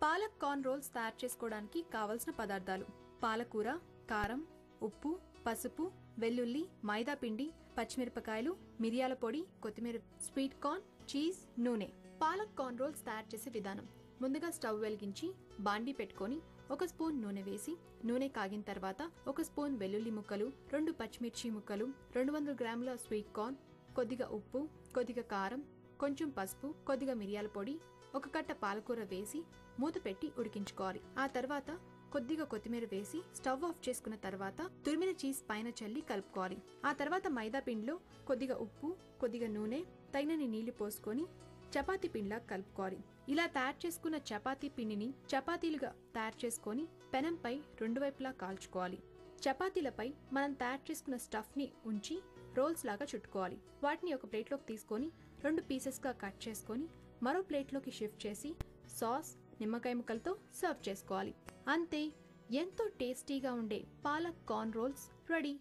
Palak corn roles తయారు చేసుకోవడానికి కావలసిన పదార్థాలు: పాలకూర, కారం, ఉప్పు, పసుపు, వెల్లుల్లి, మైదా పిండి, పచ్చిమిరపకాయలు, మిరియాల పొడి, కొత్తిమీర, స్వీట్ కార్న్, చీజ్, నూనె. పాలక్ కార్న్ రోల్స్ తయారు చేసే విధానం: ముందుగా స్టవ్ వెలిగించి బాండీ పెట్టుకొని 1 స్పూన్ నూనె వేసి, నూనె కాగిన తర్వాత 1 స్పూన్ వెల్లుల్లి ముక్కలు, 2 పచ్చిమిర్చి ముక్కలు, 200 గ్రాముల స్వీట్ కార్న్, కొద్దిగా ఉప్పు, కొద్దిగా కారం, కొంచెం పసుపు, కొద్దిగా మిరియాల పొడి, 1 కట్ట పాలకూర వేసి మూత పెట్టి ఉడికించుకోవాలి. ఆ తర్వాత కొద్దిగా కొత్తిమీర వేసి స్టవ్ ఆఫ్ చేసుకున్న తర్వాత తురిమిన చీజ్ పైన చల్లి కలుపుకోవాలి. ఆ తర్వాత మైదా పిండిలో కొద్దిగా ఉప్పు, కొద్దిగా నూనె, తగినన్ని నీళ్లు పోసుకొని చపాతీ పిండిలా కలుపుకోవాలి. ఇలా తయారు చేసుకున్న చపాతీ పిండిని చపాతీలుగా తయారు చేసుకొని పెనంపై 2 వైపులా కాల్చుకోవాలి. చపాతీలపై మనం తయారు చేసుకున్న స్టఫ్ ని ఉంచి రోల్స్ లాగా చుట్టుకోవాలి. వాటిని ఒక ప్లేట్లోకి తీసుకొని 2 పీసెస్ గా కట్ చేసుకొని మరో ప్లేట్లోకి షిఫ్ట్ చేసి సాస్, నిమ్మకాయ ముక్కలతో సర్వ్ చేసుకోవాలి. అంతే, ఎంతో టేస్టీగా ఉండే పాలక్ కార్న్ రోల్స్ రెడీ.